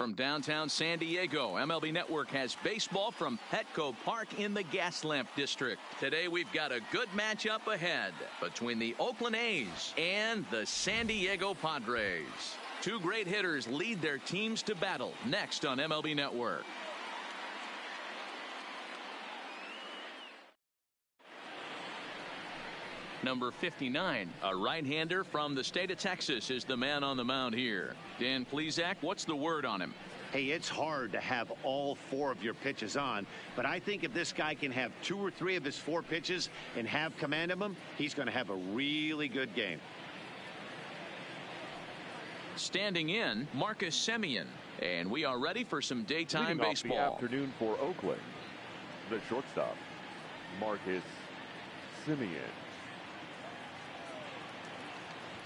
From downtown San Diego, MLB Network has baseball from Petco Park in the Gaslamp District. Today we've got a good matchup ahead between the Oakland A's and the San Diego Padres. Two great hitters lead their teams to battle next on MLB Network. Number 59, a right-hander from the state of Texas, is the man on the mound here. Dan Plesac, what's the word on him? Hey, it's hard to have all four of your pitches on, but I think if this guy can have 2 or 3 of his 4 pitches and have command of them, he's going to have a really good game. Standing in, Marcus Semien, and we are ready for some daytime baseball. Off the afternoon for Oakland, the shortstop, Marcus Semien.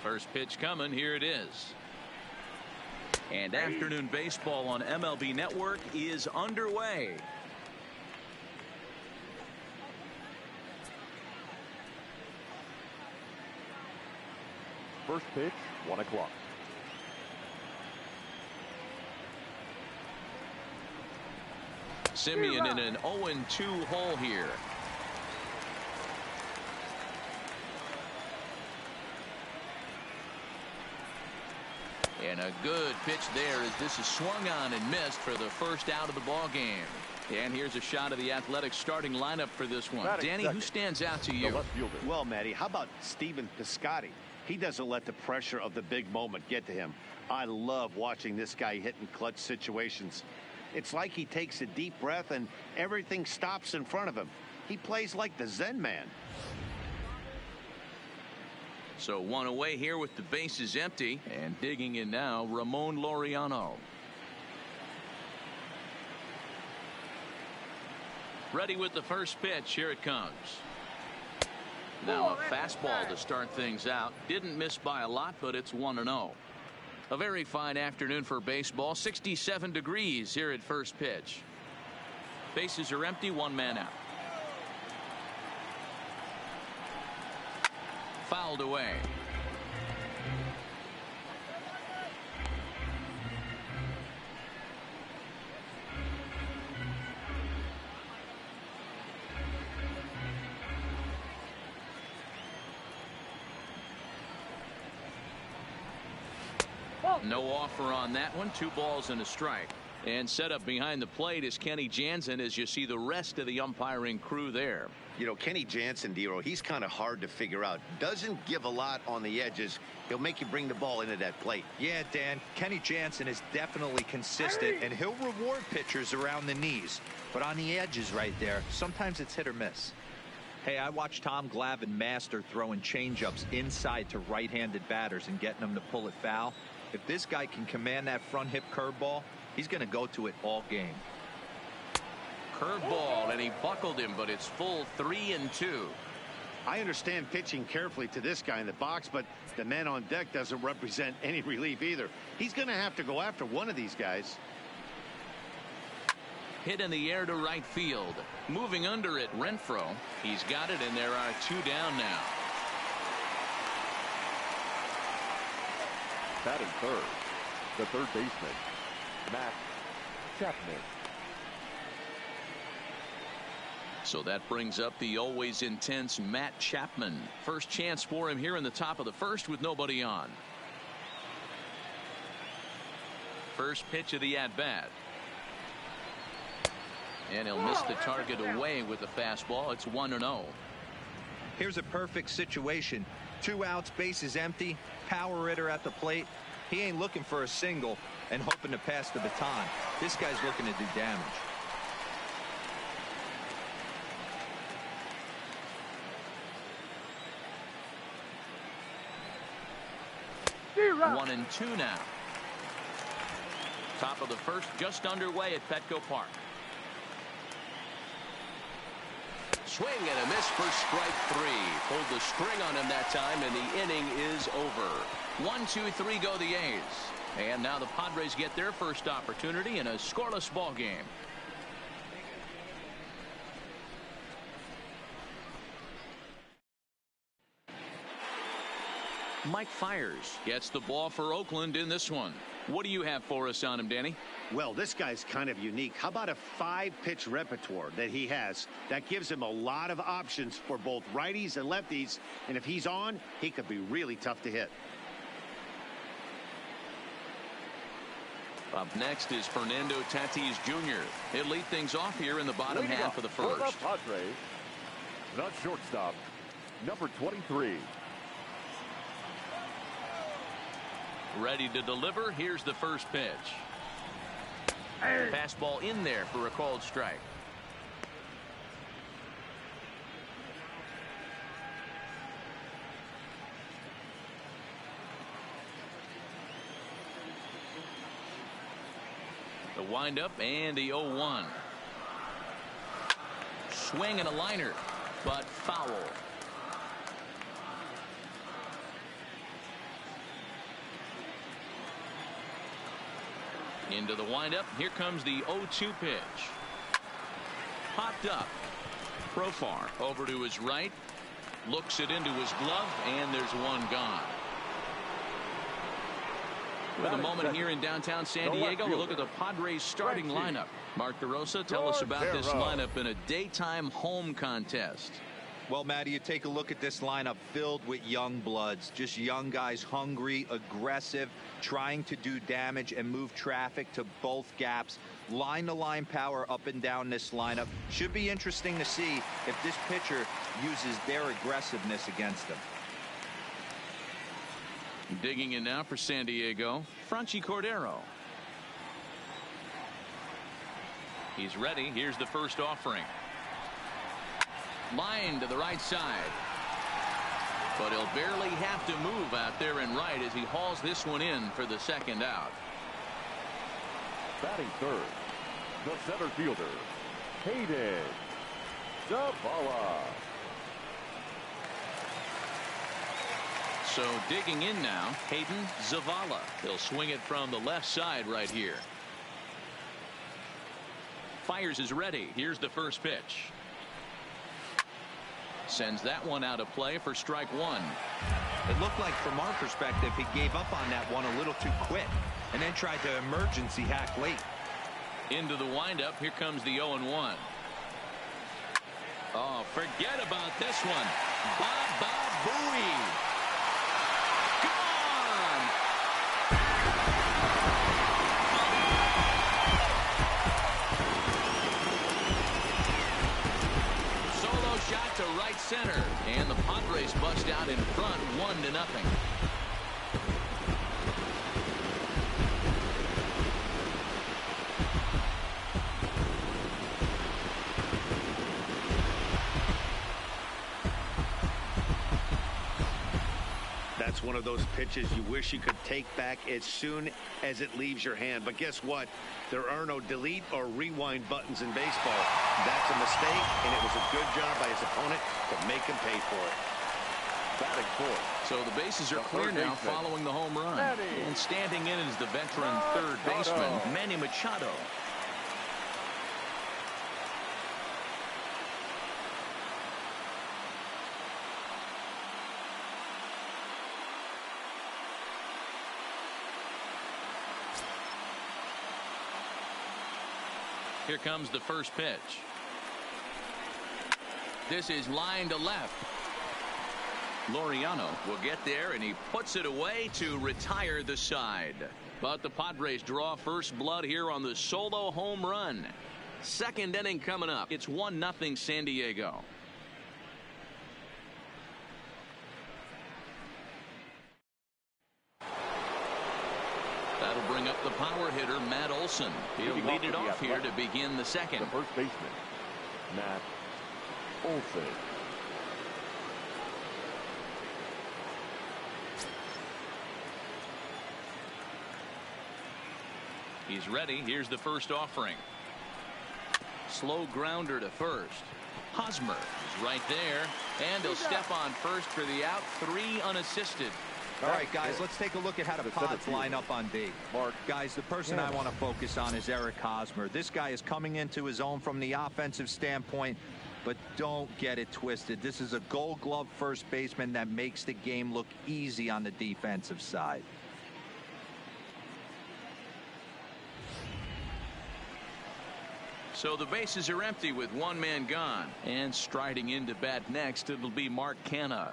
First pitch coming. Here it is. And afternoon baseball on MLB Network is underway. First pitch, 1 o'clock. Semien in an 0-2 hole here. And a good pitch there as this is swung on and missed for the first out of the ball game. And here's a shot of the Athletics starting lineup for this one. Danny, who stands out to you? Well, Matty, how about Stephen Piscotty? He doesn't let the pressure of the big moment get to him. I love watching this guy hit in clutch situations. It's like he takes a deep breath and everything stops in front of him. He plays like the Zen man. So one away here with the bases empty, and digging in now, Ramon Laureano. Ready with the first pitch. Here it comes. Now a fastball to start things out. Didn't miss by a lot, but it's 1-0. A very fine afternoon for baseball. 67 degrees here at first pitch. Bases are empty, 1 man out. Fouled away. No offer on that one. 2 balls and a strike. And set up behind the plate is Kenny Jansen as you see the rest of the umpiring crew there. You know, Kenny Jansen, Dero, he's kind of hard to figure out. Doesn't give a lot on the edges. He'll make you bring the ball into that plate. Yeah, Dan, Kenny Jansen is definitely consistent, and he'll reward pitchers around the knees. But on the edges right there, sometimes it's hit or miss. Hey, I watched Tom Glavine master throwing changeups inside to right-handed batters and getting them to pull it foul. If this guy can command that front hip curveball, he's going to go to it all game. Curveball, and he buckled him, but it's full 3-2. I understand pitching carefully to this guy in the box, but the man on deck doesn't represent any relief either. He's going to have to go after one of these guys. Hit in the air to right field. Moving under it, Renfroe. He's got it, and there are 2 down now. Batting third, the third baseman, Matt Chapman. So that brings up the always intense Matt Chapman. First chance for him here in the top of the first with nobody on. First pitch of the at-bat. And he'll miss the target away with the fastball. It's 1-0. Here's a perfect situation. 2 outs, bases empty, power hitter at the plate. He ain't looking for a single and hoping to pass the baton. This guy's looking to do damage. One and 2 now. Top of the first just underway at Petco Park. Swing and a miss for strike 3. Pulled the string on him that time, and the inning is over. 1, 2, 3 go the A's. And now the Padres get their first opportunity in a scoreless ball game. Mike Fiers gets the ball for Oakland in this one. What do you have for us on him, Danny? Well, this guy's kind of unique. How about a 5-pitch repertoire that he has that gives him a lot of options for both righties and lefties, and if he's on, he could be really tough to hit. Up next is Fernando Tatis Jr. He'll lead things off here in the bottom Leading half of the first. For the Padres, the shortstop, number 23. Ready to deliver. Here's the first pitch. Fastball in there for a called strike. The windup and the 0-1. Swing and a liner, but foul. Into the windup. Here comes the 0-2 pitch. Popped up. Profar over to his right. Looks it into his glove, and there's one gone. With a moment here in downtown San Diego, we'll look at the Padres starting lineup. Mark DeRosa, tell us about this lineup in a daytime home contest. Well, Matty, you take a look at this lineup filled with young bloods, just young guys, hungry, aggressive, trying to do damage and move traffic to both gaps. Line-to-line power up and down this lineup. Should be interesting to see if this pitcher uses their aggressiveness against them. Digging in now for San Diego, Franchy Cordero. He's ready. Here's the first offering. Line to the right side. But he'll barely have to move out there and right as he hauls this one in for the second out. Batting third, the center fielder, Hayden Zavala. So digging in now, Hayden Zavala. He'll swing it from the left side right here. Fiers is ready. Here's the first pitch. Sends that one out of play for strike one. It looked like from our perspective he gave up on that one a little too quick and then tried to emergency hack late. Into the windup. Here comes the 0-1. Oh, forget about this one. Baba Booey. Gone. Solo shot to right center, and the Padres bust out in front 1-0. That's one of those pitches you wish you could take back as soon as it leaves your hand. But guess what? There are no delete or rewind buttons in baseball. That's a mistake, and it was a good job by his opponent to make him pay for it. Batting fourth. So the bases are clear now following the home run. And standing in is the veteran third baseman, Manny Machado. Here comes the first pitch. This is line to left. Laureano will get there, and he puts it away to retire the side. But the Padres draw first blood here on the solo home run. Second inning coming up. It's 1-0 San Diego. That'll bring up the power hitter, Matt Olson. He'll lead it off here to begin the second. The first baseman, Matt Olson. He's ready. Here's the first offering. Slow grounder to first. Hosmer is right there, and he'll step on first for the out. 3 unassisted. All right, guys, let's take a look at how the Pods line up on D. Mark. Guys, the person I want to focus on is Eric Hosmer. This guy is coming into his own from the offensive standpoint. But don't get it twisted. This is a Gold Glove first baseman that makes the game look easy on the defensive side. So the bases are empty with one man gone. And striding into bat next, it'll be Mark Canha.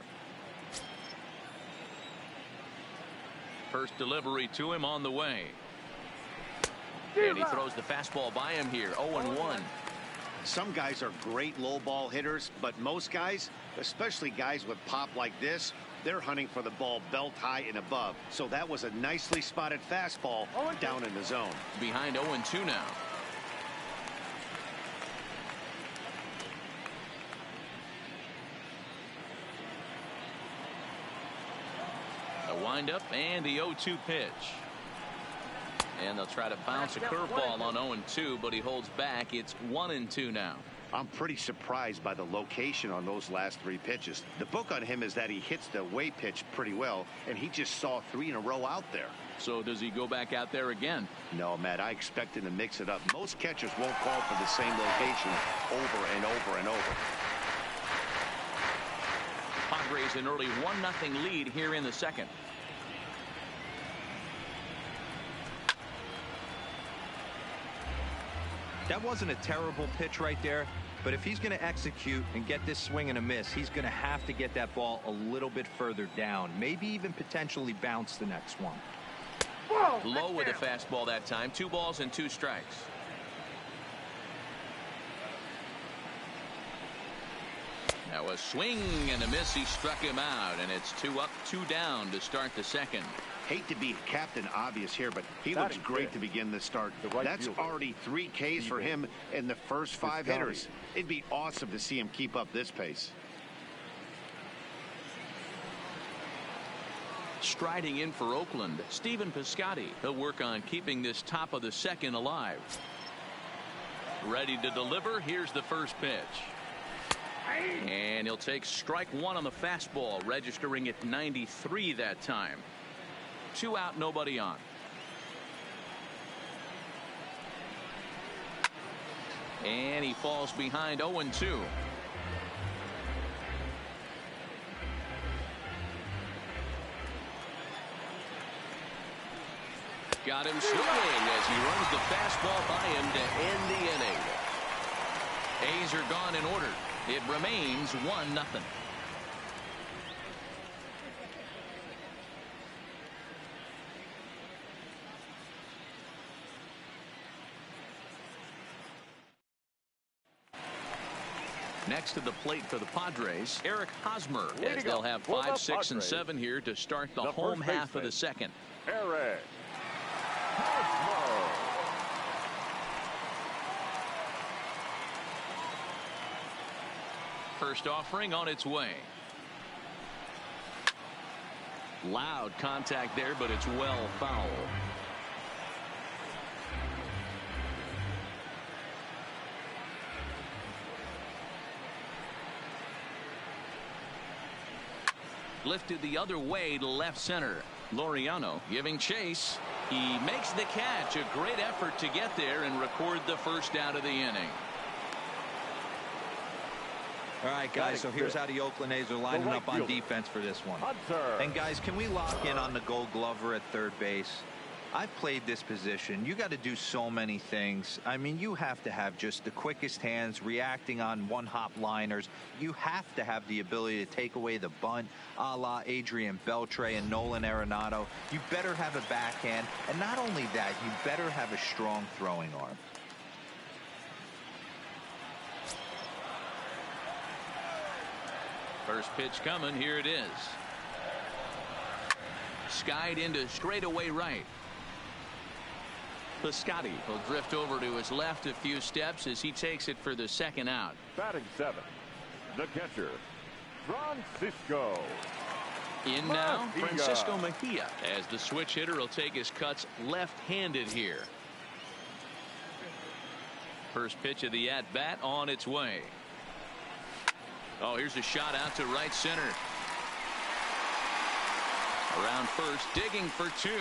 First delivery to him on the way. And he throws the fastball by him here. 0-1. Some guys are great low ball hitters, but most guys, especially guys with pop like this, they're hunting for the ball belt high and above. So that was a nicely spotted fastball down in the zone. Behind 0-2 now. A windup and the 0-2 pitch. And they'll try to bounce a curveball on 0-2, but he holds back. It's 1-2 now. I'm pretty surprised by the location on those last three pitches. The book on him is that he hits the away pitch pretty well, and he just saw 3 in a row out there. So does he go back out there again? No, Matt, I expect him to mix it up. Most catchers won't call for the same location over and over and over. Padres an early 1-0 lead here in the second. That wasn't a terrible pitch right there, but if he's going to execute and get this swing and a miss, he's going to have to get that ball a little bit further down, maybe even potentially bounce the next one. Low with a fastball that time. 2 balls and 2 strikes. Now a swing and a miss. He struck him out, and it's 2 up, 2 down to start the second. Hate to be Captain Obvious here, but he looks great to begin the start. That's already 3 Ks for him in the first 5 hitters. It'd be awesome to see him keep up this pace. Striding in for Oakland, Stephen Piscotty. He'll work on keeping this top of the second alive. Ready to deliver. Here's the first pitch. And he'll take strike 1 on the fastball, registering at 93 that time. 2 out, nobody on. And he falls behind 0-2. Got him swinging as he runs the fastball by him to end the inning. A's are gone in order. It remains 1-0. Next to the plate for the Padres, Eric Hosmer, as they'll have 5, 6, and 7 here to start the home half of the second. Eric Hosmer. First offering on its way. Loud contact there, but it's well foul. Lifted the other way to left center. Laureano giving chase. He makes the catch. A great effort to get there and record the first out of the inning. All right, guys, so here's how the Oakland A's are lining up on defense for this one. And, guys, can we lock in on the Gold Glover at third base? I've played this position. You got to do so many things. I mean, you have to have just the quickest hands, reacting on one-hop liners. You have to have the ability to take away the bunt, a la Adrian Beltre and Nolan Arenado. You better have a backhand, and not only that, you better have a strong throwing arm. First pitch coming. Here it is. Skied into straightaway right. Piscotty will drift over to his left a few steps as he takes it for the second out. Batting 7, the catcher, Francisco. In now, Francisco Mejia, as the switch hitter will take his cuts left-handed here. First pitch of the at-bat on its way. Oh, here's a shot out to right center. Around first, digging for 2.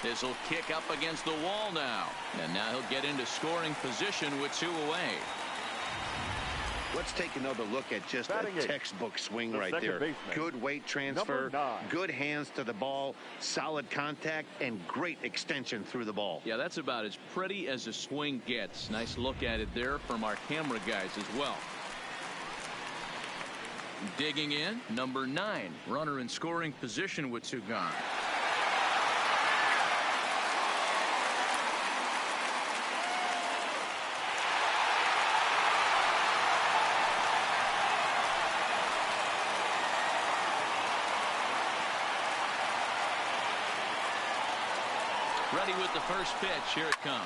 This will kick up against the wall now. And now he'll get into scoring position with 2 away. Let's take another look at just Batting a eighth, textbook swing the right second there. baseman, Good weight transfer, number 9. good hands to the ball, solid contact, and great extension through the ball. Yeah, that's about as pretty as a swing gets. Nice look at it there from our camera guys as well. Digging in, number 9. Runner in scoring position with 2 gone. Ready with the first pitch. Here it comes.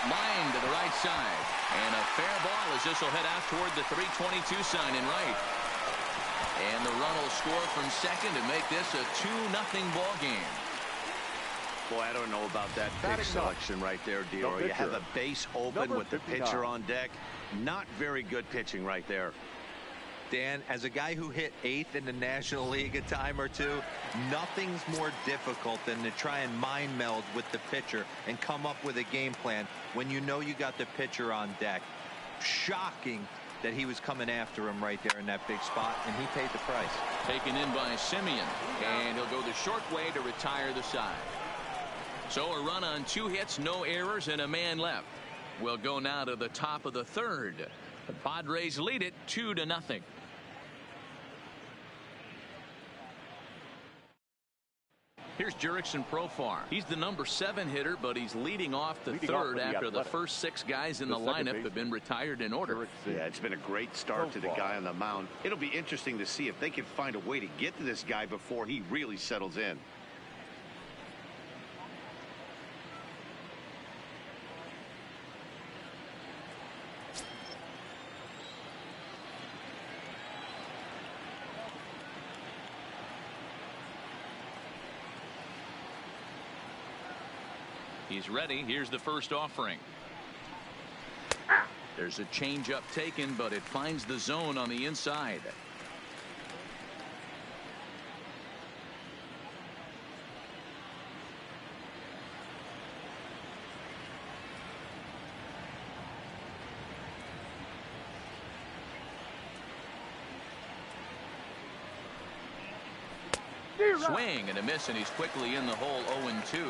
Line to the right side. And a fair ball as this will head out toward the 322 sign in right. And the run will score from second to make this a 2-0 ball game. Boy, I don't know about that pitch selection right there, Dior. You have a base open Number with the 59. pitcher on deck. Not very good pitching right there. Dan, as a guy who hit 8th in the National League a time or two, nothing's more difficult than to try and mind meld with the pitcher and come up with a game plan when you know you got the pitcher on deck. Shocking that he was coming after him right there in that big spot, and he paid the price. Taken in by Simeon, and he'll go the short way to retire the side. So a run on 2 hits, no errors, and a man left. We'll go now to the top of the 3rd. The Padres lead it 2-0. Here's Jurickson Profar. He's the number 7 hitter, but he's leading off the 3rd after the first 6 guys in the lineup have been retired in order. Yeah, it's been a great start to the guy on the mound. It'll be interesting to see if they can find a way to get to this guy before he really settles in. He's ready. Here's the first offering. There's a changeup taken, but it finds the zone on the inside. Swing and a miss, and he's quickly in the hole. 0-2.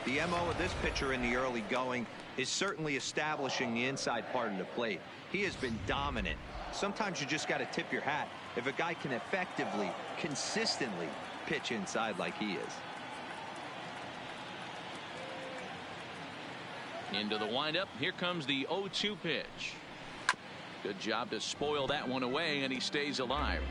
The MO of this pitcher in the early going is certainly establishing the inside part of the plate. He has been dominant. Sometimes you just got to tip your hat if a guy can effectively, consistently pitch inside like he is. Into the windup. Here comes the 0-2 pitch. Good job to spoil that one away, and he stays alive.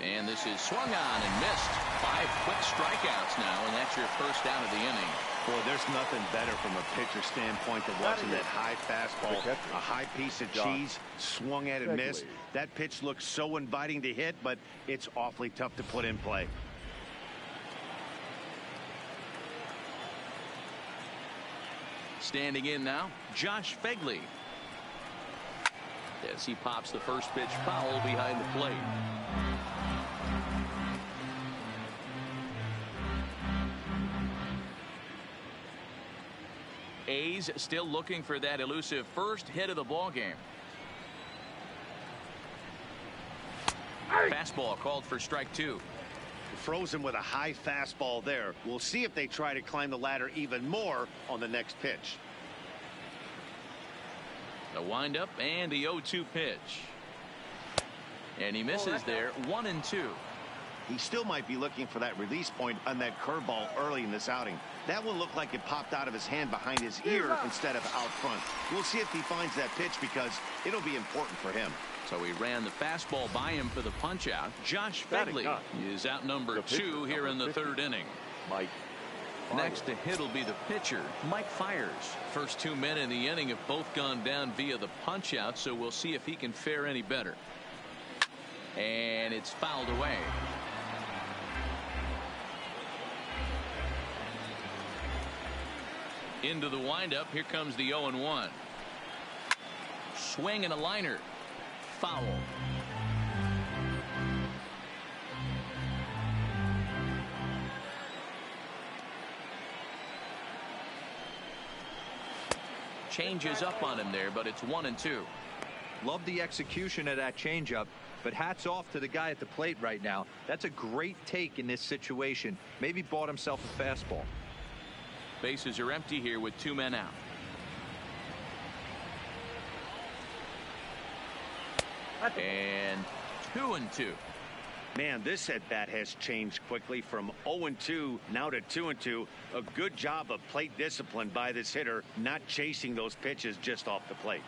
And this is swung on and missed. 5 quick strikeouts now, and that's your first out of the inning. Boy, there's nothing better from a pitcher standpoint than watching that high fastball, a high piece of cheese, swung at and missed. That pitch looks so inviting to hit, but it's awfully tough to put in play. Standing in now, Josh Fegley. As he pops the first pitch foul behind the plate. A's still looking for that elusive first hit of the ball game. Fastball called for strike 2. Frozen with a high fastball there. We'll see if they try to climb the ladder even more on the next pitch. The windup and the 0-2 pitch. And he misses there. 1-2. He still might be looking for that release point on that curveball early in this outing. That one looked like it popped out of his hand behind his ear instead of out front. We'll see if he finds that pitch because it'll be important for him. So he ran the fastball by him for the punch out. Josh Fegley is out number 2 here in the 3rd inning. Mike. Next to hit will be the pitcher, Mike Fiers. First 2 men in the inning have both gone down via the punch out, so we'll see if he can fare any better. And it's fouled away. Into the windup. Here comes the 0-1. Swing and a liner. Foul. changes up on him there, but it's 1-2. Love the execution of that changeup, but hats off to the guy at the plate right now. That's a great take in this situation. Maybe bought himself a fastball. Bases are empty here with 2 men out. And 2-2. Man, this at-bat has changed quickly from 0-2 now to 2-2. A good job of plate discipline by this hitter, not chasing those pitches just off the plate.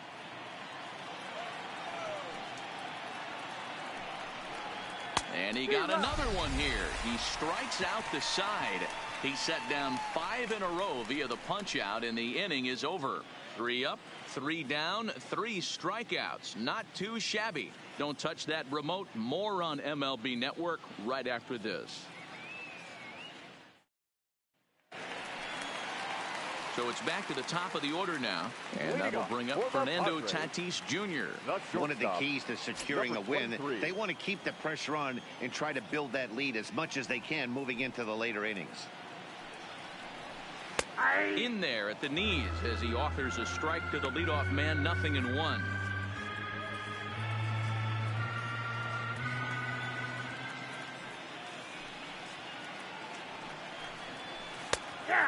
And he got another one here. He strikes out the side. He set down 5 in a row via the punch out, and the inning is over. 3 up, 3 down, 3 strikeouts. Not too shabby. Don't touch that remote. More on MLB Network right after this. So it's back to the top of the order now, and that'll bring up Fernando Tatis Jr. One of the keys to securing a win, they want to keep the pressure on and try to build that lead as much as they can moving into the later innings. In there at the knees as he offers a strike to the leadoff man. 0-1.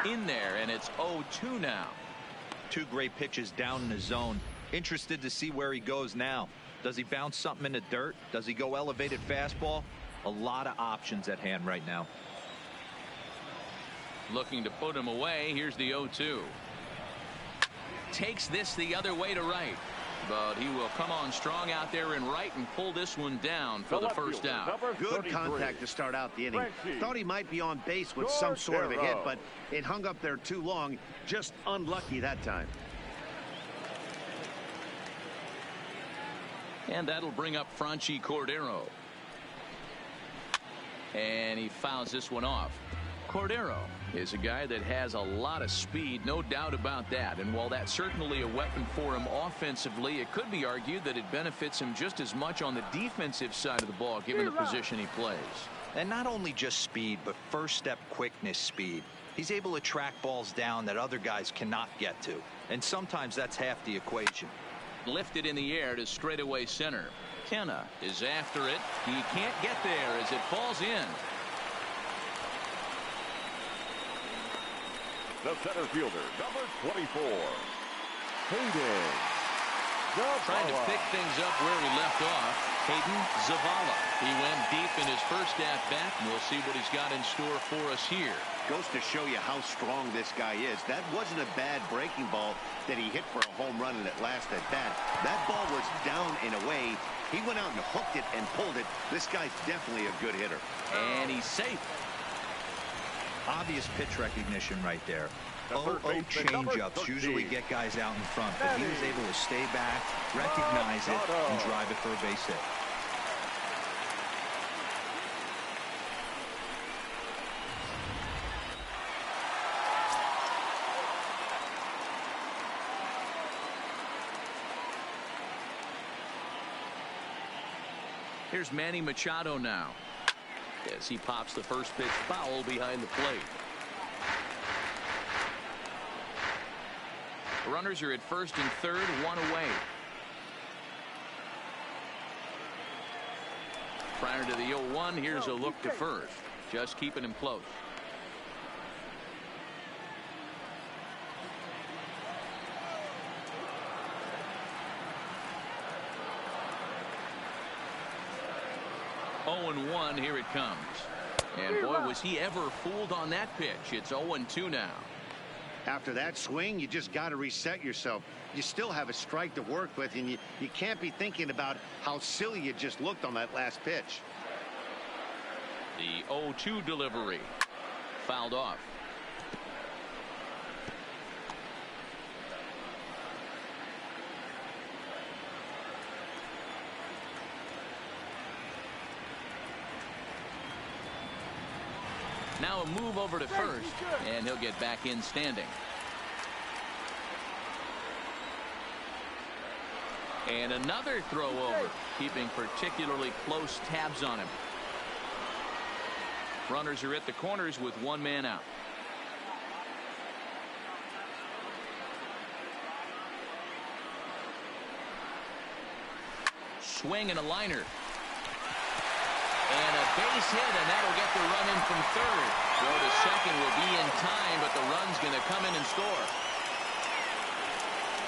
In there, and it's 0-2 now. 2 great pitches down in the zone. Interested to see where he goes now. Does he bounce something in the dirt? Does he go elevated fastball? A lot of options at hand right now. Looking to put him away. Here's the 0-2. Takes this the other way to right, but he will come on strong out there in right and pull this one down for the first out. Good contact to start out the inning. Thought he might be on base with some sort of a hit, but it hung up there too long. Just unlucky that time. And that'll bring up Franchy Cordero. And he fouls this one off. Cordero is a guy that has a lot of speed, no doubt about that. And while that's certainly a weapon for him offensively, it could be argued that it benefits him just as much on the defensive side of the ball, given the position he plays. And not only just speed, but first step quickness speed. He's able to track balls down that other guys cannot get to. And sometimes that's half the equation. Lifted in the air to straightaway center. Kenna is after it. He can't get there as it falls in. The center fielder, number 24, Hayden Zavala. Trying to pick things up where he left off. Hayden Zavala. He went deep in his first at-bat, and we'll see what he's got in store for us here. Goes to show you how strong this guy is. That wasn't a bad breaking ball that he hit for a home run in that last at-bat. That ball was down and away. He went out and hooked it and pulled it. This guy's definitely a good hitter. And he's safe. Obvious pitch recognition right there. 0-0 changeups usually get guys out in front, but he was able to stay back, recognize it, and drive it for a base hit. Here's Manny Machado now, as he pops the first pitch foul behind the plate. Runners are at first and third, 1 away. Prior to the 0-1, here's a look to first, just keeping him close. Oh, and 1, here it comes. And boy, was he ever fooled on that pitch. It's 0-2 now. After that swing, you just got to reset yourself. You still have a strike to work with, and you can't be thinking about how silly you just looked on that last pitch. The 0-2 delivery fouled off. Now a move over to first, and he'll get back in standing. And another throw over, keeping particularly close tabs on him. Runners are at the corners with 1 man out. swing and a liner. And a base hit, and that'll get the run in from third. Throw to second will be in time, but the run's going to come in and score.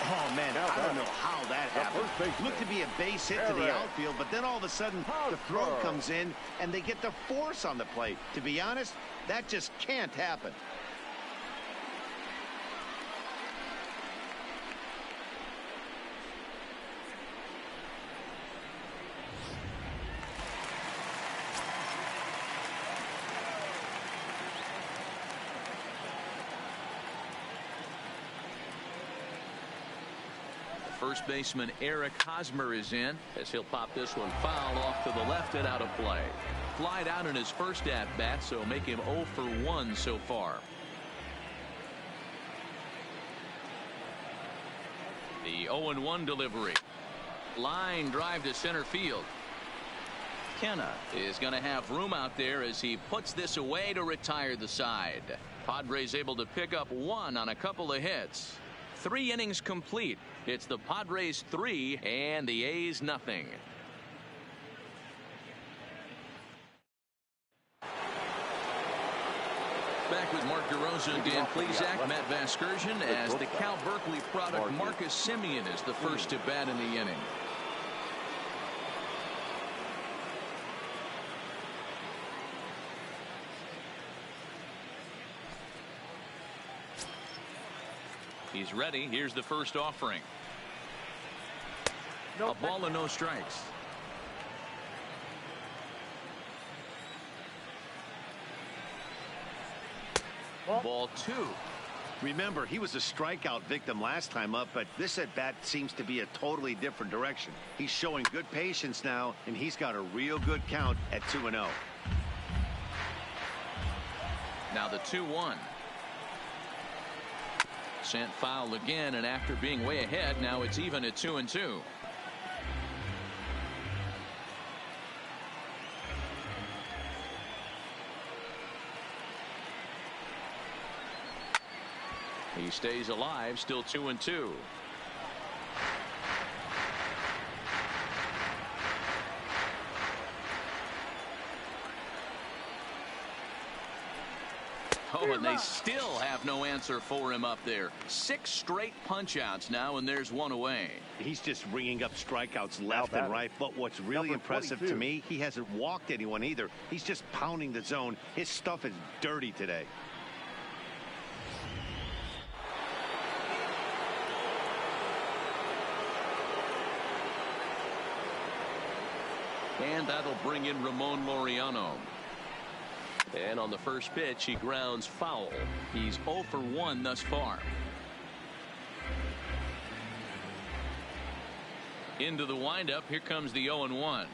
Oh, man, I don't know how that happened. Looked to be a base hit to the outfield, but then all of a sudden the throw comes in, and they get the force on the plate. To be honest, that just can't happen. First baseman Eric Hosmer is in as he'll pop this one foul off to the left and out of play. Flied out in his first at bat, so make him 0 for 1 so far. The 0-1 delivery. Line drive to center field. Kenna is going to have room out there as he puts this away to retire the side. Padres able to pick up 1 on a couple of hits. 3 innings complete. It's the Padres 3 and the A's nothing. Back with Mark DeRosa and Dan Plesac, Matt Vasgersian, as the Cal Berkeley product Marcus Semien is the first to bat in the inning. He's ready. Here's the first offering. A ball and no strikes. Ball 2. Remember, he was a strikeout victim last time up, but this at bat seems to be a totally different direction. He's showing good patience now, and he's got a real good count at 2-0. Now the 2-1. Sent foul again, and after being way ahead, now it's even at 2-2. He stays alive, still 2-2. Oh, and they still have no answer for him up there. 6 straight punch outs now, and there's 1 away. He's just ringing up strikeouts left and right, but what's really impressive to me, he hasn't walked anyone either. He's just pounding the zone. His stuff is dirty today. And that'll bring in Ramon Laureano. And on the first pitch, he grounds foul. He's 0 for 1 thus far. Into the windup. Here comes the 0-1.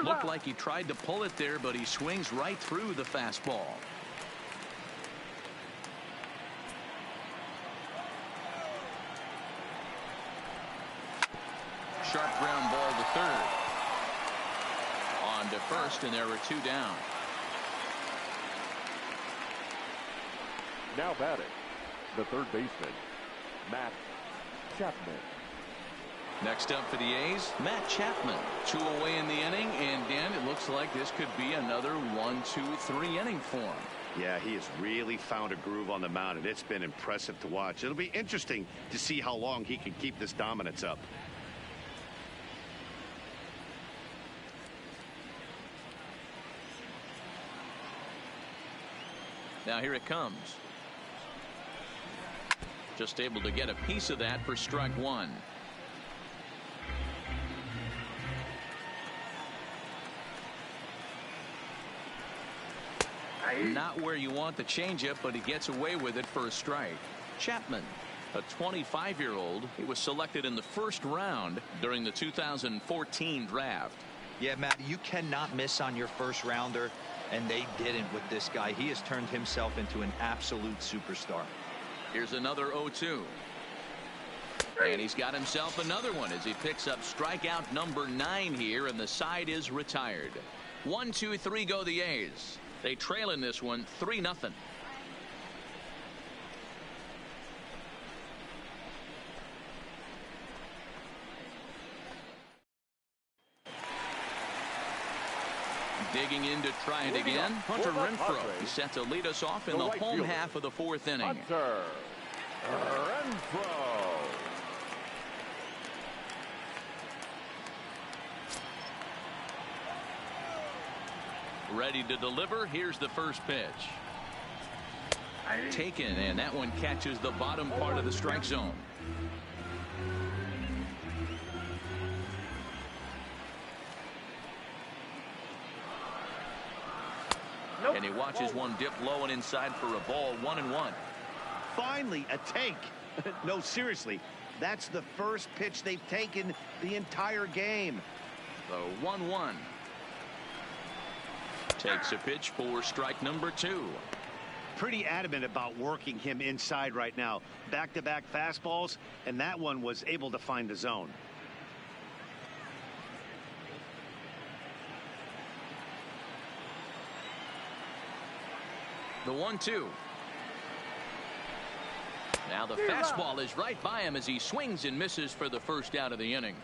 Looked like he tried to pull it there, but he swings right through the fastball. Sharp ground ball to third. On to first, and there are 2 down. Now batting, the third baseman, Matt Chapman. Next up for the A's, Matt Chapman. 2 away in the inning, and Dan, it looks like this could be another 1-2-3 inning for him. Yeah, he has really found a groove on the mound, and it's been impressive to watch. It'll be interesting to see how long he can keep this dominance up. Now here it comes. Just able to get a piece of that for strike 1. Not where you want the changeup, but he gets away with it for a strike. Chapman, a 25-year-old, he was selected in the first round during the 2014 draft. Yeah, Matt, you cannot miss on your first rounder, and they didn't with this guy. He has turned himself into an absolute superstar. Here's another 0-2. And he's got himself another one as he picks up strikeout number 9 here, and the side is retired. 1-2-3 go the A's. They trail in this one 3-0. Digging in to try it again, Hunter Renfroe. He set to lead us off in the home half of the fourth inning. Hunter Renfroe. Ready to deliver. Here's the first pitch. Taken, and that one catches the bottom part of the strike zone. And he watches one dip low and inside for a ball. 1-1. Finally, a take. No, seriously, that's the first pitch they've taken the entire game. The 1-1. Takes a pitch for strike number 2. Pretty adamant about working him inside right now. Back-to-back fastballs, and that one was able to find the zone. The 1-2. Now the fastball is right by him as he swings and misses for the first out of the inning.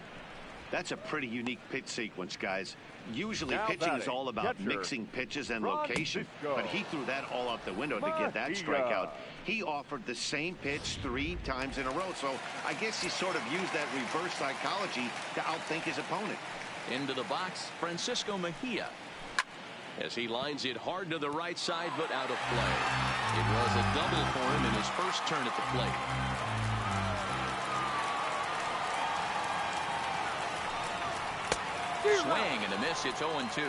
That's a pretty unique pitch sequence, guys. Usually Now pitching is all about catcher, mixing pitches and location, but he threw that all out the window to get that strikeout. He offered the same pitch 3 times in a row, so I guess he sort of used that reverse psychology to outthink his opponent. Into the box, Francisco Mejia, as he lines it hard to the right side, but out of play. It was a double for him in his first turn at the plate. Swing and a miss. It's 0-2.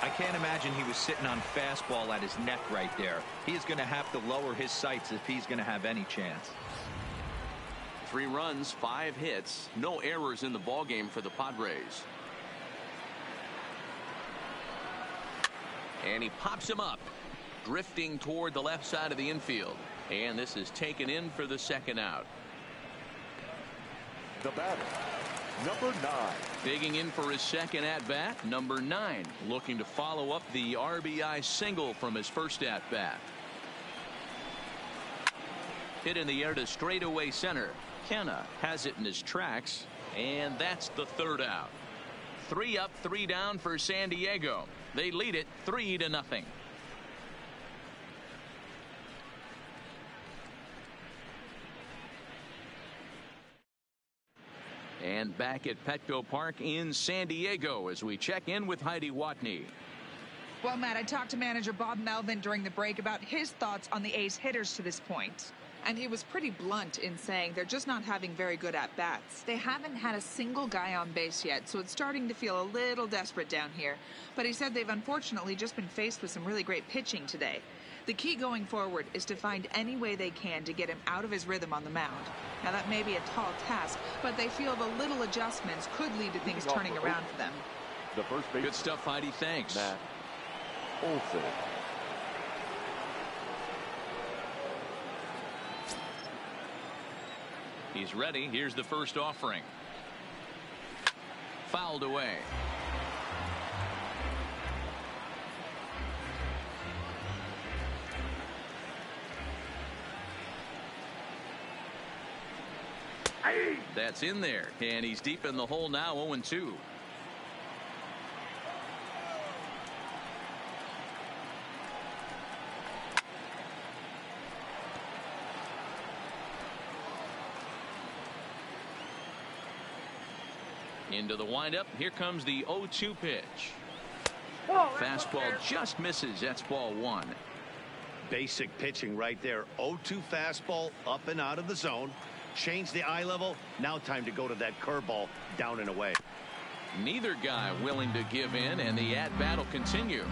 I can't imagine he was sitting on fastball at his neck right there. He is going to have to lower his sights if he's going to have any chance. 3 runs, 5 hits, no errors in the ballgame for the Padres. And he pops him up, drifting toward the left side of the infield. And this is taken in for the second out. The batter, number 9. Digging in for his second at-bat, number 9, looking to follow up the RBI single from his first at-bat. Hit in the air to straightaway center. Kenna has it in his tracks, and that's the third out. 3 up, 3 down for San Diego. They lead it 3-0. And back at Petco Park in San Diego as we check in with Heidi Watney. Well, Matt, I talked to manager Bob Melvin during the break about his thoughts on the A's hitters to this point. And he was pretty blunt in saying they're just not having very good at-bats. They haven't had a single guy on base yet, so it's starting to feel a little desperate down here. But he said they've unfortunately just been faced with some really great pitching today. The key going forward is to find any way they can to get him out of his rhythm on the mound. Now, that may be a tall task, but they feel the little adjustments could lead to things turning around for them. The first base. Good stuff, Heidi. Thanks. Matt Olson. He's ready. Here's the first offering. Fouled away. That's in there, and he's deep in the hole now. 0-2. Into the windup. Here comes the 0-2 pitch. Fastball just misses. That's ball 1. Basic pitching right there. 0-2 fastball up and out of the zone. Change the eye level. Now time to go to that curveball down and away. Neither guy willing to give in, and the at-bat will continue.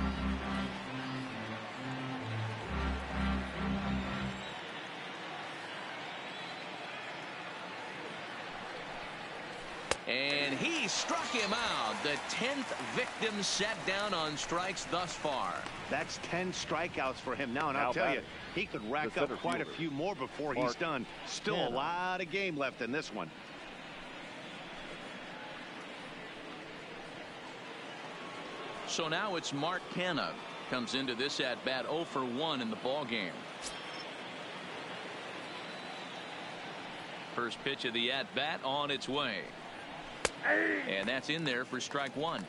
And he struck him out. The 10th victim set down on strikes thus far. That's 10 strikeouts for him now, and I'll tell you, he could rack up quite a few more before he's done. Still a lot of game left in this one. So now it's Mark Canha comes into this at bat 0 for 1 in the ball game. First pitch of the at bat on its way. And that's in there for strike 1.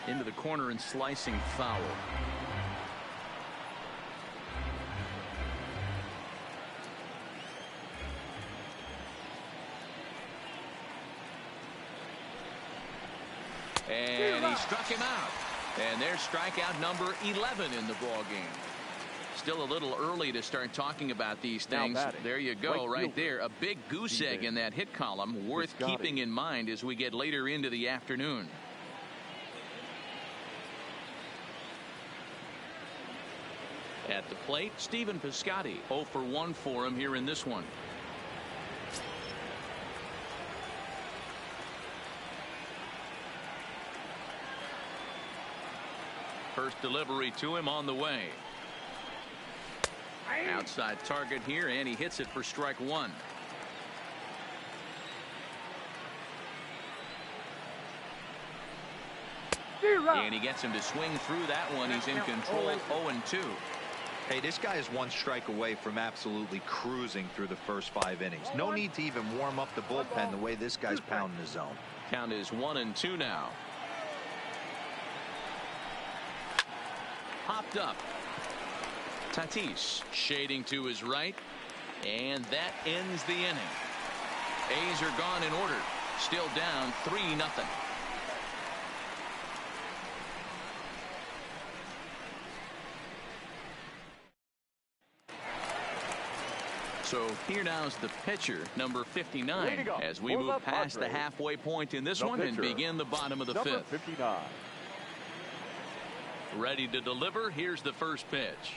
Into the corner and slicing foul. And he struck him out. And there's strikeout number 11 in the ball game. Still a little early to start talking about these things. There you go, right there. A big goose egg in that hit column, worth keeping in mind as we get later into the afternoon. At the plate, Stephen Piscotty. 0 for 1 for him here in this one. First delivery to him on the way. Outside target here, and he hits it for strike one. And he gets him to swing through that one. He's in control, 0-2. Hey, this guy is one strike away from absolutely cruising through the first 5 innings. No need to even warm up the bullpen the way this guy's pounding the zone. Count is 1-2 now. Popped up. Tatis shading to his right, and that ends the inning. A's are gone in order. Still down 3-0. So here now is the pitcher, number 59, as we move past the halfway point in this one and begin the bottom of the fifth. 59. Ready to deliver. Here's the first pitch.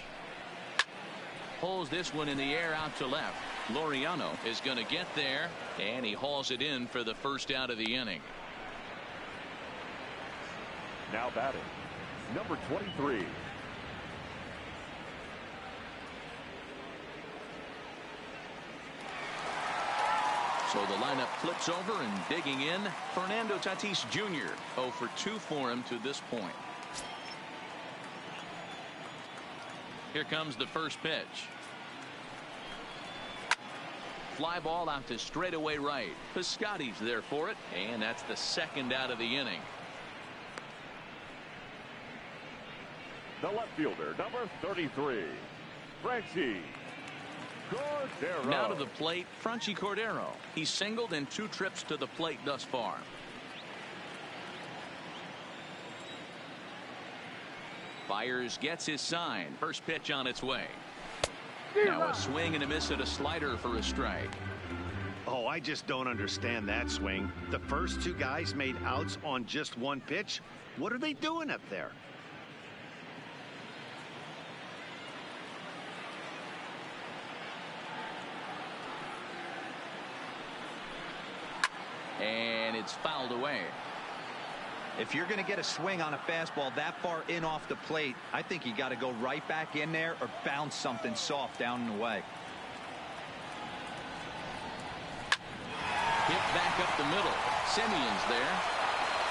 Pulls this one in the air out to left. Laureano is going to get there, and he hauls it in for the first out of the inning. Now batting, number 23. So the lineup flips over, and digging in, Fernando Tatis Jr. 0 for 2 for him to this point. Here comes the first pitch. Fly ball out to straightaway right. Piscotty's there for it, and that's the second out of the inning. The left fielder, number 33, Franchi Cordero. Now to the plate, Franchi Cordero. He's singled in 2 trips to the plate thus far. Fires, gets his sign. First pitch on its way. Now a swing and a miss at a slider for a strike. Oh, I just don't understand that swing. The first 2 guys made outs on just 1 pitch. What are they doing up there? And it's fouled away. If you're going to get a swing on a fastball that far in off the plate, I think you got to go right back in there or bounce something soft down and away. Hit back up the middle. Simeon's there.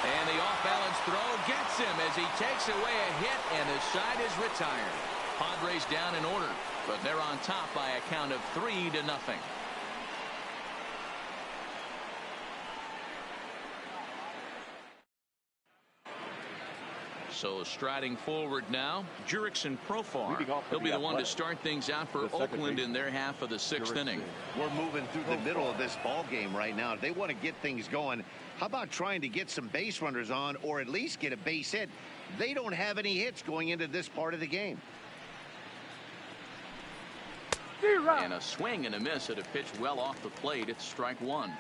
And the off-balance throw gets him as he takes away a hit, and the side is retired. Padres down in order, but they're on top by a count of 3-0. So striding forward now, Jurickson Profar. He'll be the one to start things out for Oakland in their half of the 6th inning. We're moving through the middle of this ball game right now. They want to get things going. How about trying to get some base runners on, or at least get a base hit? They don't have any hits going into this part of the game. And a swing and a miss at a pitch well off the plate. It's strike one.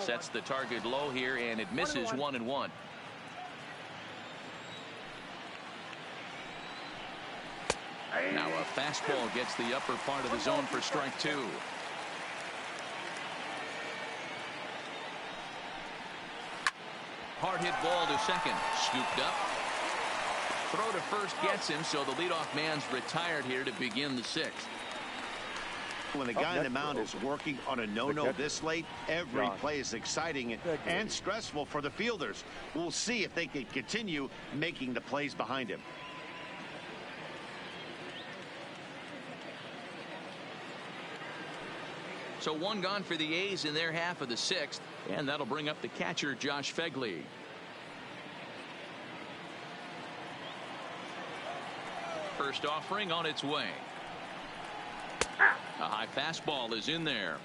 Sets the target low here, and it misses 1-1. Now a fastball gets the upper part of the zone for strike 2. Hard hit ball to second. Scooped up. Throw to first gets him, so the leadoff man's retired here to begin the 6th. When the guy in the mound is working on a no-no this late, every play is exciting and stressful for the fielders. We'll see if they can continue making the plays behind him. So one gone for the A's in their half of the sixth, and that'll bring up the catcher, Josh Fegley. First offering on its way. A high fastball is in there.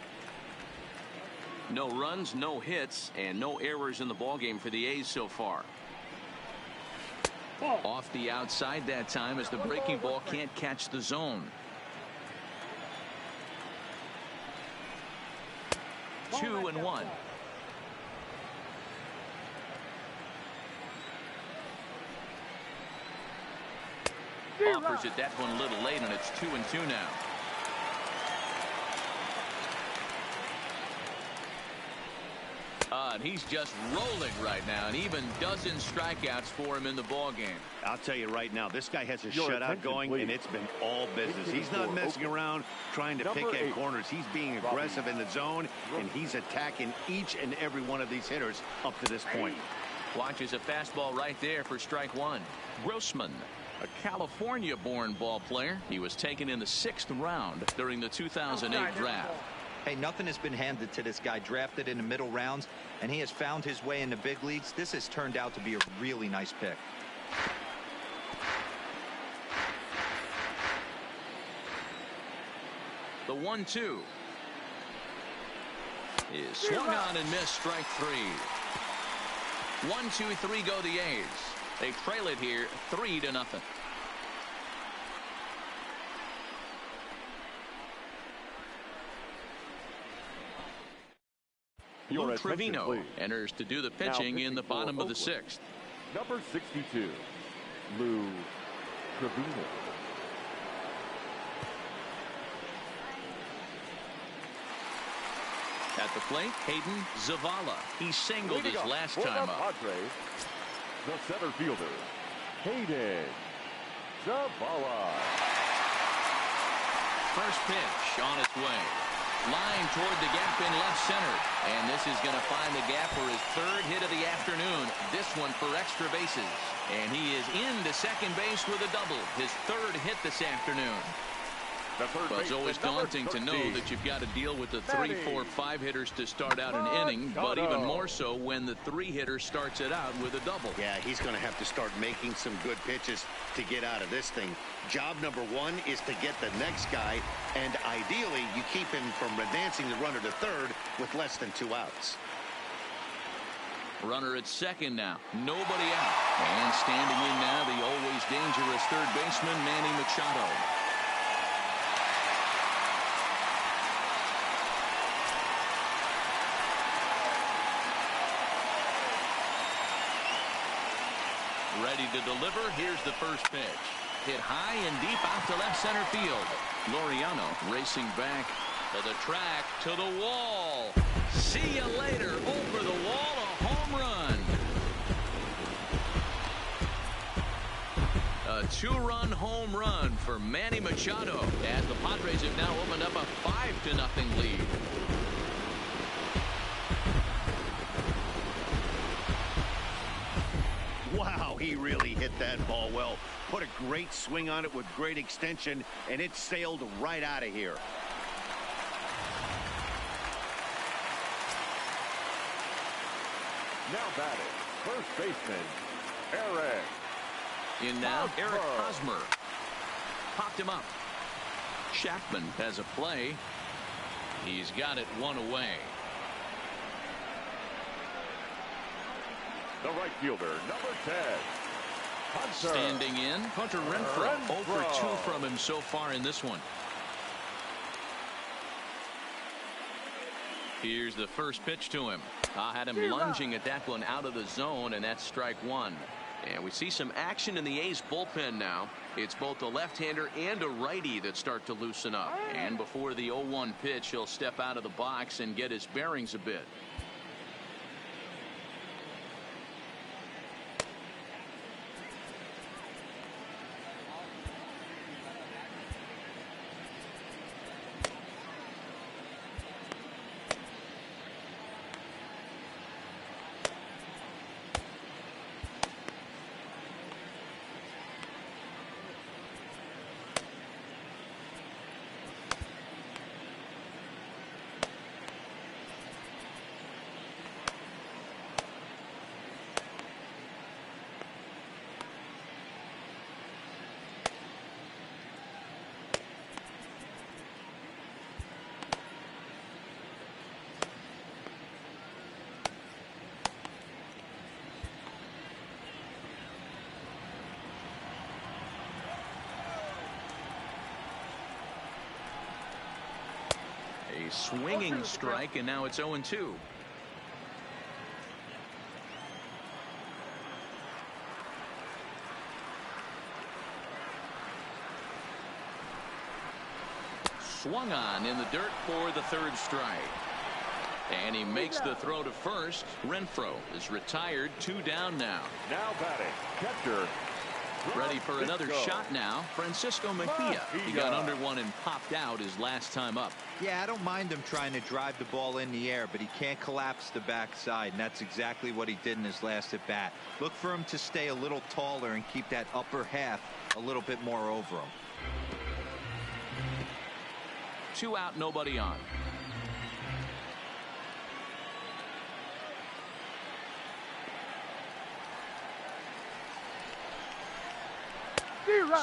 No runs, no hits, and no errors in the ballgame for the A's so far. Off the outside that time as the breaking ball can't catch the zone. 2-1. Offers it that one a little late, and it's 2-2 now. And he's just rolling right now, and even dozen strikeouts for him in the ball game. I'll tell you right now, this guy has a shutout going, and it's been all business. He's not messing around trying to pick at corners. He's being aggressive in the zone, and he's attacking each and every one of these hitters up to this point. Watches a fastball right there for strike one. Grossman, a California-born ball player. He was taken in the 6th round during the 2008 draft. Hey, nothing has been handed to this guy. Drafted in the middle rounds, and he has found his way in the big leagues. This has turned out to be a really nice pick. The 1-2 is swung on and missed. Strike three. 1-2-3 go the A's. They trail it here 3-0. Lou Trevino enters to do the pitching in the bottom of the 6th. Number 62, Lou Trevino. At the plate, Hayden Zavala. He singled his last time up. Padres, the center fielder, Hayden Zavala. First pitch on its way. Line toward the gap in left center. And this is going to find the gap for his 3rd hit of the afternoon. This one for extra bases. And he is into second base with a double. His 3rd hit this afternoon. Well, it's always daunting to know that you've got to deal with the 3, 4, 5 hitters to start out an inning, but even more so when the 3 hitter starts it out with a double. Yeah, he's going to have to start making some good pitches to get out of this thing. Job number 1 is to get the next guy, and ideally you keep him from advancing the runner to 3rd with less than 2 outs. Runner at 2nd now. Nobody out. And standing in now, the always dangerous 3rd baseman, Manny Machado. Ready to deliver. Here's the first pitch. Hit high and deep out to left center field. Laureano racing back to the track, to the wall. See you later. Over the wall, a home run. A 2-run home run for Manny Machado, as the Padres have now opened up a 5-0 lead. Wow, he really hit that ball well. Put a great swing on it with great extension, and it sailed right out of here. Now batting, first baseman, Eric. In now, Eric Hosmer. Popped him up. Chapman has a play. He's got it 1 away. The right fielder, number 10, Hunter. Standing in, Hunter Renfroe. 0 for 2 from him so far in this one. Here's the first pitch to him. I had him lunging at that one out of the zone, and that's strike 1. And we see some action in the A's bullpen now. It's both a left-hander and a righty that start to loosen up. And before the 0-1 pitch, he'll step out of the box and get his bearings a bit. A swinging strike, and now it's 0-2. Swung on in the dirt for the third strike. And he makes the throw to first. Renfroe is retired. 2 down now. Now batting, catcher. Ready for another shot now. Francisco Mejia. He got under one and popped out his last time up. Yeah, I don't mind him trying to drive the ball in the air, but he can't collapse the backside, and that's exactly what he did in his last at bat. Look for him to stay a little taller and keep that upper half a little bit more over him. 2 out, nobody on.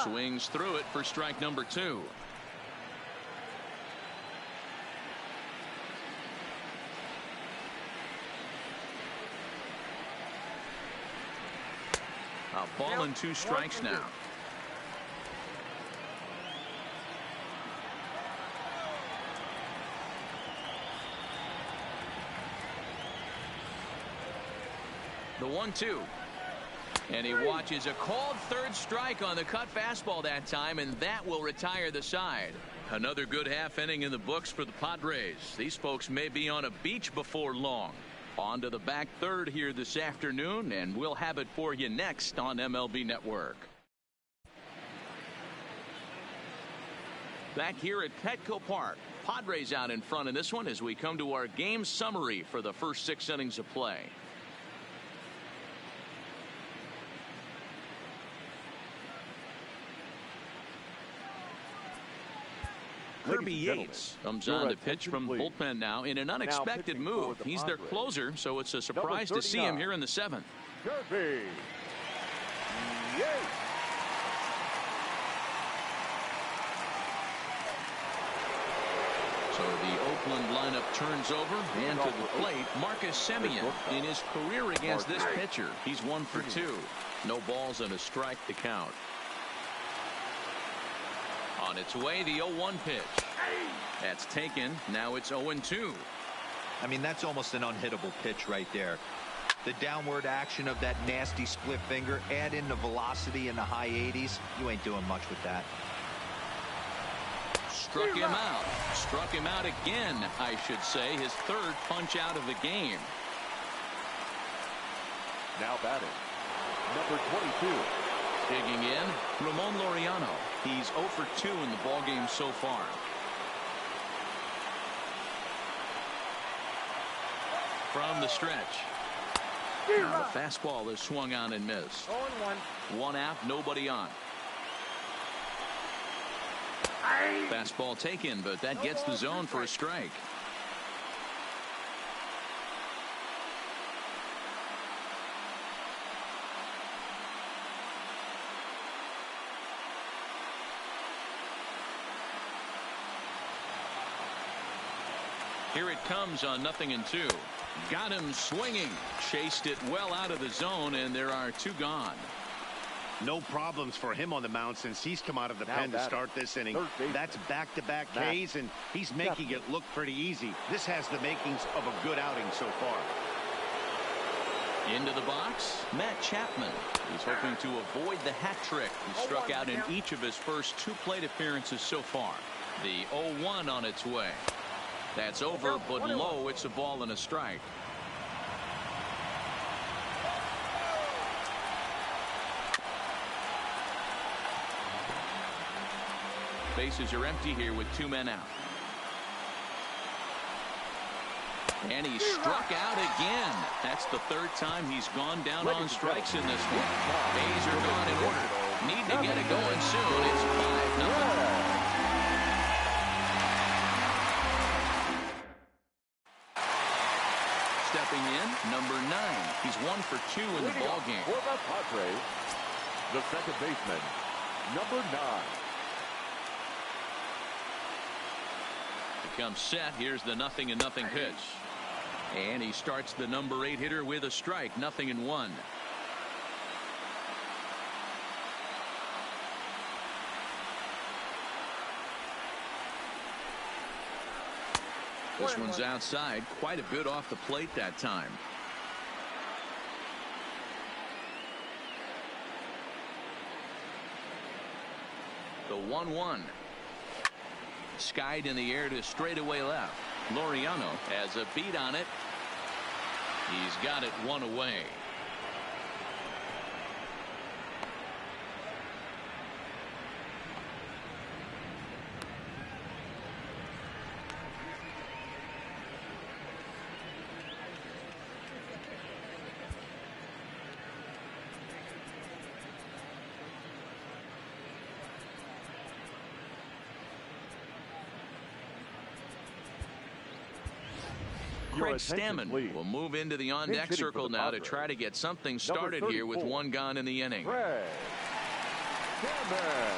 Swings through it for strike number 2. A ball and 2 strikes now. The 1-2. And he watches a called third strike on the cut fastball that time, and that will retire the side. Another good half inning in the books for the Padres. These folks may be on a beach before long. On to the back third here this afternoon, and we'll have it for you next on MLB Network. Back here at Petco Park, Padres out in front in this one as we come to our game summary for the first 6 innings of play. Kirby Yates comes on to pitch from bullpen now in an unexpected move. He's their closer, so it's a surprise to see him here in the 7th. Kirby Yates. So the Oakland lineup turns over, and to the plate, Marcus Semien. In his career against this pitcher, he's 1 for 2. No balls and a strike to count. On its way, the 0-1 pitch. That's taken. Now it's 0-2. I mean, that's almost an unhittable pitch right there. The downward action of that nasty split finger, add in the velocity in the high 80s. You ain't doing much with that. Struck him out. Struck him out again, I should say. His 3rd punch out of the game. Now batting, number 22. Digging in, Ramon Laureano. He's 0 for 2 in the ballgame so far. From the stretch. Now the fastball is swung on and missed. 0-1. 1 out, nobody on. Fastball taken, but that gets the zone for a strike. Here it comes on 0-2. Got him swinging. Chased it well out of the zone, and there are 2 gone. No problems for him on the mound since he's come out of the pen to start this inning. That's back-to-back Ks, and he's making it look pretty easy. This has the makings of a good outing so far. Into the box, Matt Chapman. He's hoping to avoid the hat trick. He struck out in each of his first 2 plate appearances so far. The 0-1 on its way. That's over, but low. It's a ball and a strike. Bases are empty here with 2 men out. And he struck out again. That's the 3rd time he's gone down on strikes in this one. Bays are gone in order. Need to get it going soon. It's 5-0. Stepping in, number 9. He's 1 for 2 in the ballgame. For the Padres, the second baseman, number 9. Becomes set. Here's the 0-0 pitch. And he starts the number 8 hitter with a strike. 0-1. This one's outside, quite a bit off the plate that time. The 1-1. Skied in the air to straightaway left. Laureano has a beat on it. He's got it one away. Craig Stammen will move into the on-deck circle now to try to get something started here with one gone in the inning. Craig Stammen.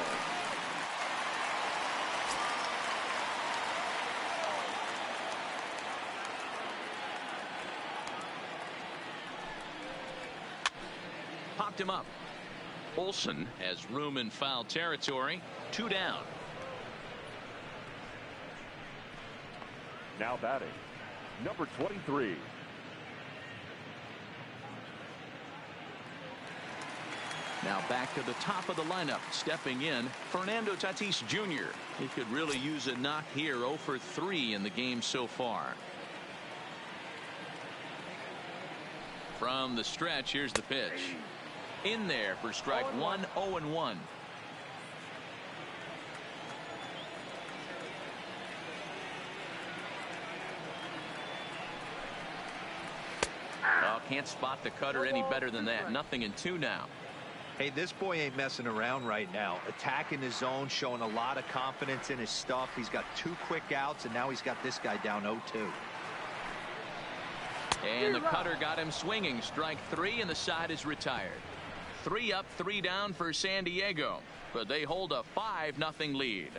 Popped him up. Olson has room in foul territory. 2 down. Now batting, number 23. Now back to the top of the lineup. Stepping in, Fernando Tatis Jr. He could really use a knock here. 0 for 3 in the game so far. From the stretch, here's the pitch. In there for strike 1, 0-1. Can't spot the cutter any better than that. 0-2 now. Hey, this boy ain't messing around right now. Attacking his zone, showing a lot of confidence in his stuff. He's got 2 quick outs, and now he's got this guy down 0-2. And the cutter got him swinging. Strike 3, and the side is retired. 3 up, 3 down for San Diego, but they hold a 5-0 lead.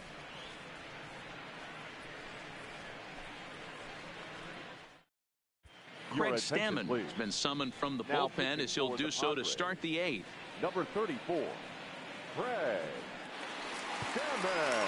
Craig Stammen has been summoned from the bullpen as he'll do so to start the 8th. Number 34, Craig Stammen.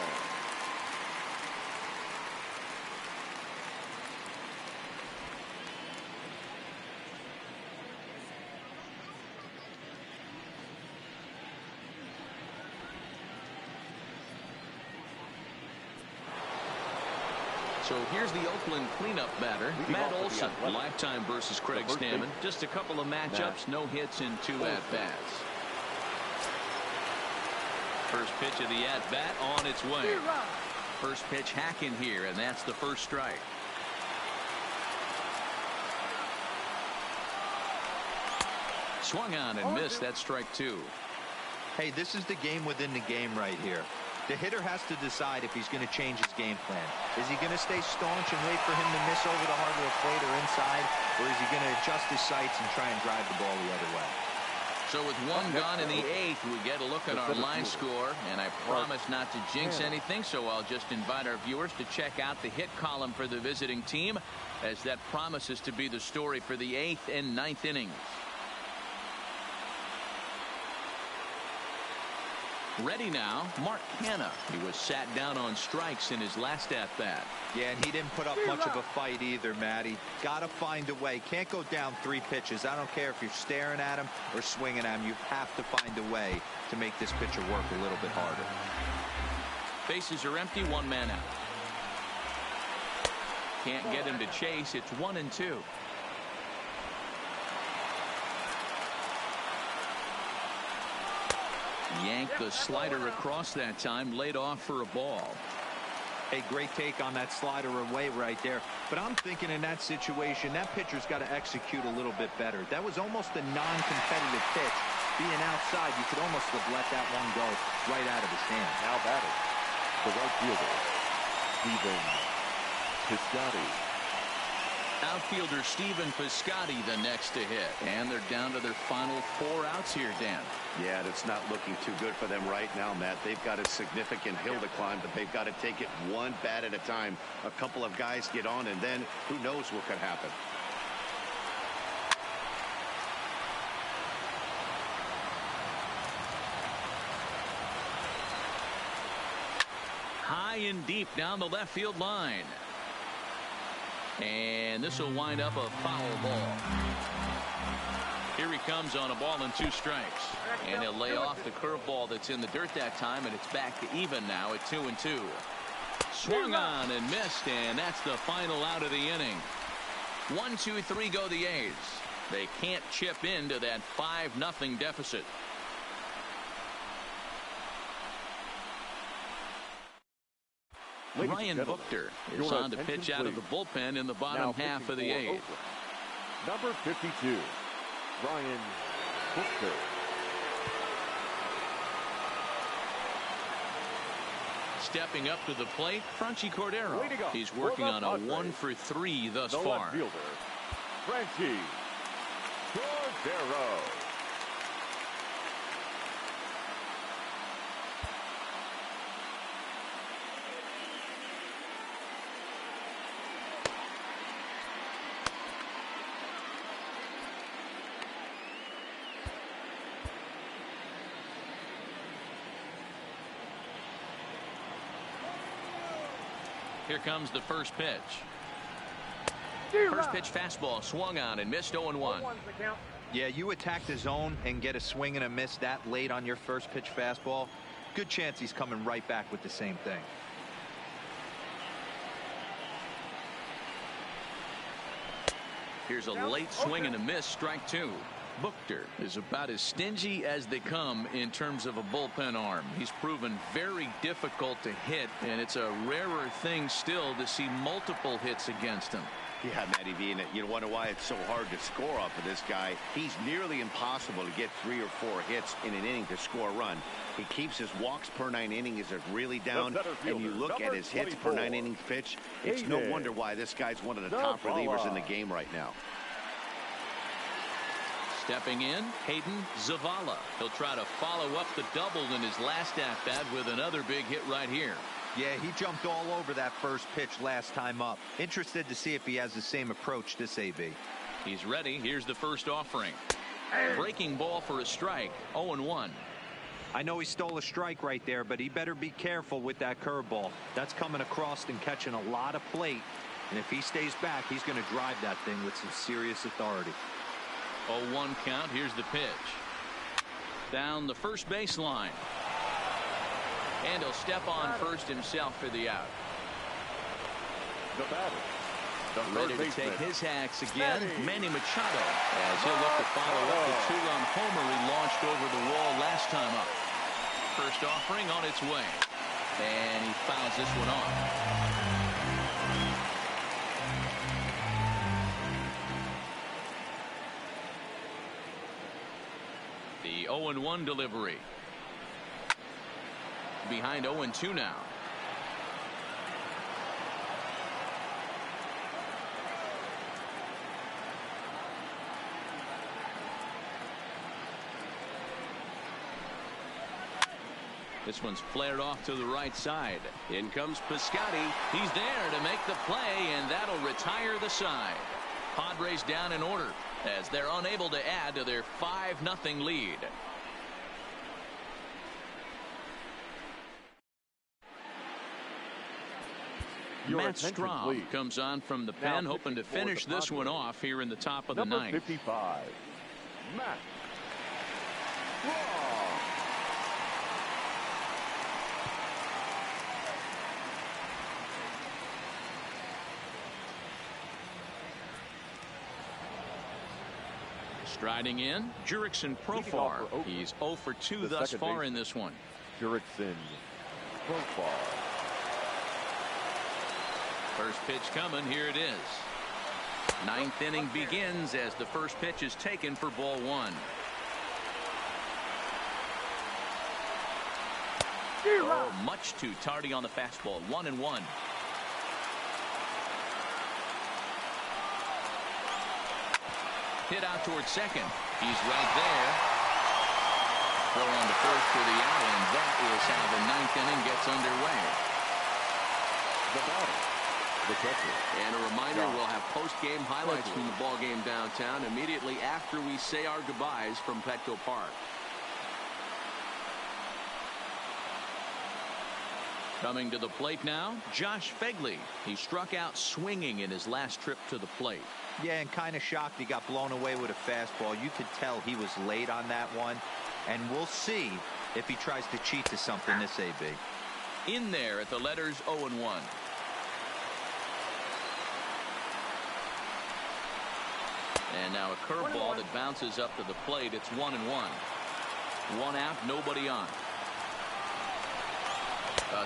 So here's the Oakland cleanup batter, Matt Olson. Lifetime versus Craig Stammen. Just a couple of matchups, no hits in 2 at-bats. First pitch of the at-bat on its way. First pitch hacking here, and that's the first strike. Swung on and missed. That strike 2. Hey, this is the game within the game right here. The hitter has to decide if he's going to change his game plan. Is he going to stay staunch and wait for him to miss over the heart of the plate or inside, or is he going to adjust his sights and try and drive the ball the other way? So with 1 gone in the 8th, we get a look at our line score, and I promise not to jinx anything, so I'll just invite our viewers to check out the hit column for the visiting team, as that promises to be the story for the 8th and 9th innings. Ready now, Mark Canha. He was sat down on strikes in his last at-bat. Yeah, and he didn't put up much of a fight either, Matty. Got to find a way. Can't go down 3 pitches. I don't care if you're staring at him or swinging at him. You have to find a way to make this pitcher work a little bit harder. Bases are empty, 1 man out. Can't get him to chase. It's 1-2. Yanked the slider across that time, laid off for a ball. A great take on that slider away right there. But I'm thinking in that situation, that pitcher's got to execute a little bit better. That was almost a non-competitive pitch. Being outside, you could almost have let that one go right out of his hand. Now batting, the right fielder, Stephen Piscotty. Outfielder Stephen Piscotty the next to hit. And they're down to their final 4 outs here, Dan. Yeah, it's not looking too good for them right now, Matt. They've got a significant hill to climb, but they've got to take it 1 bat at a time. A couple of guys get on, and then who knows what could happen. High and deep down the left field line. And this will wind up a foul ball. Here he comes on a ball and 2 strikes. And he'll lay off the curveball that's in the dirt that time, and it's back to even now at 2-2. Swung on and missed, and that's the final out of the inning. 1-2-3 go the A's. They can't chip into that 5-0 deficit. Ryan Buchter is on to pitch out of the bullpen in the bottom half of the 8th. Number 52, Ryan Buchter. Stepping up to the plate, Franchy Cordero. He's working on a 1-for-3 thus far. Fielder, Franchy Cordero. Here comes the first pitch. First pitch fastball swung on and missed. 0-1. Yeah, you attack the zone and get a swing and a miss that late on your first pitch fastball. Good chance he's coming right back with the same thing. Here's a late swing and a miss. Strike 2. Buchter is about as stingy as they come in terms of a bullpen arm. He's proven very difficult to hit, and it's a rarer thing still to see multiple hits against him. Yeah, Matty V, and you wonder why it's so hard to score off of this guy. He's nearly impossible to get 3 or 4 hits in an inning to score a run. He keeps his walks per 9 innings is really down, and you look at his hits per 9 innings pitch, it's no wonder why this guy's one of the top relievers in the game right now. Stepping in, Hayden Zavala. He'll try to follow up the double in his last at-bat with another big hit right here. Yeah, he jumped all over that first pitch last time up. Interested to see if he has the same approach this AB. He's ready. Here's the first offering. Breaking ball for a strike. 0-1. I know he stole a strike right there, but he better be careful with that curveball. That's coming across and catching a lot of plate. And if he stays back, he's going to drive that thing with some serious authority. 0-1 count. Here's the pitch. Down the first baseline. And he'll step on first himself for the out. The batter, ready to take his hacks again, Manny Machado, as he'll look to follow up the 2-run homer he launched over the wall last time up. First offering on its way. And he fouls this one off. The 0-1 delivery. Behind 0-2 now. This one's flared off to the right side. In comes Piscotty. He's there to make the play, and that'll retire the side. Padres down in order as they're unable to add to their 5-0 lead. Matt Strahm comes on from the pen, hoping to finish this one off here in the top of the ninth. 55, Matt Strahm. Striding in, Jurickson Profar. He's 0 for 2 thus far in this one. Jurickson Profar. First pitch coming. Here it is. Ninth inning begins as the first pitch is taken for ball 1. Oh, much too tardy on the fastball. 1-1. Hit out towards second. He's right there. Throw on to first for the out, and that is how the ninth inning gets underway. The batter, the catcher. And a reminder, we'll have post-game highlights from the ball game downtown immediately after we say our goodbyes from Petco Park. Coming to the plate now, Josh Fegley. He struck out swinging in his last trip to the plate. Yeah, and kind of shocked he got blown away with a fastball. You could tell he was late on that one. And we'll see if he tries to cheat to something this AB. In there at the letters 0-1. And now a curveball that bounces up to the plate. It's 1-1. 1 out, nobody on.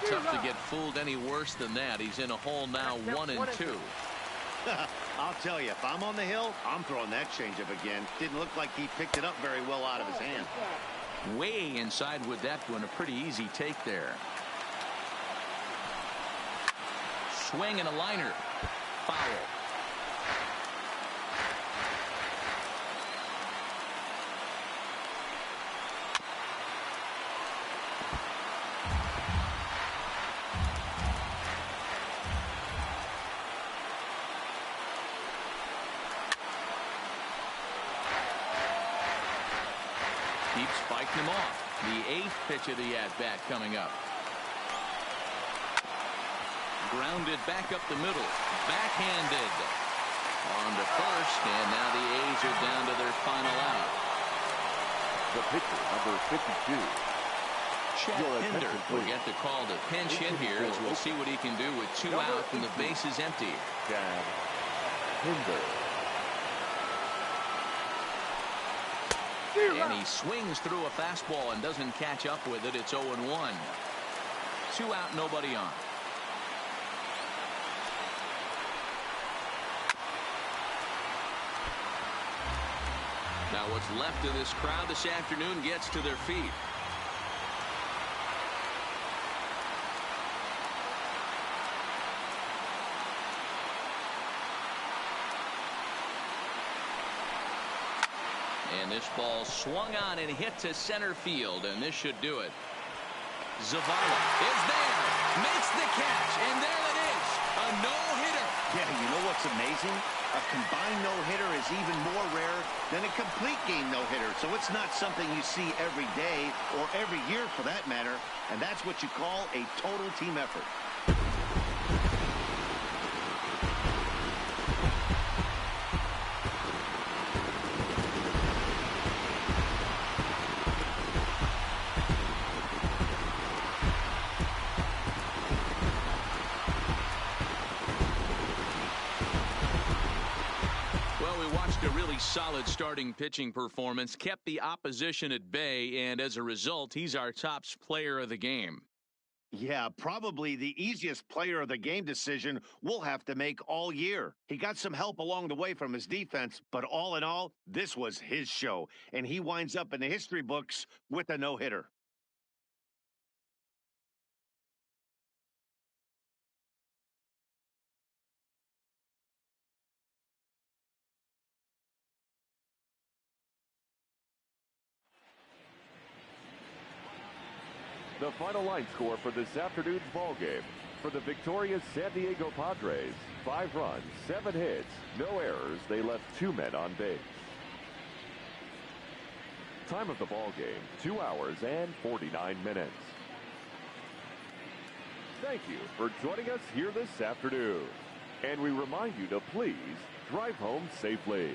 Tough to get fooled any worse than that. He's in a hole now, 1-2. I'll tell you, if I'm on the hill, I'm throwing that changeup again. Didn't look like he picked it up very well out of his hand. Way inside with that one. A pretty easy take there. Swing and a liner. Foul. Keeps spiking him off. The 8th pitch of the at-bat coming up. Grounded back up the middle. Backhanded. On to first, and now the A's are down to their final out. The pitcher, number 52. Chad Pinder will get the call to pinch hit here as we'll see what he can do with 2 out and the base is empty. Chad Pinder. And he swings through a fastball and doesn't catch up with it. It's 0-1. 2 out, nobody on. Now what's left of this crowd this afternoon gets to their feet. And this ball swung on and hit to center field, and this should do it. Zavala is there, makes the catch, and there it is, a no-hitter. Yeah, you know what's amazing? A combined no-hitter is even more rare than a complete game no-hitter. So it's not something you see every day or every year for that matter, and that's what you call a total team effort. Solid starting pitching performance, kept the opposition at bay, and as a result, he's our top player of the game. Yeah, probably the easiest player of the game decision we'll have to make all year. He got some help along the way from his defense, but all in all, this was his show, and he winds up in the history books with a no-hitter. The final line score for this afternoon's ball game. For the victorious San Diego Padres, 5 runs, 7 hits, no errors. They left 2 men on base. Time of the ball game, 2 hours and 49 minutes. Thank you for joining us here this afternoon. And we remind you to please drive home safely.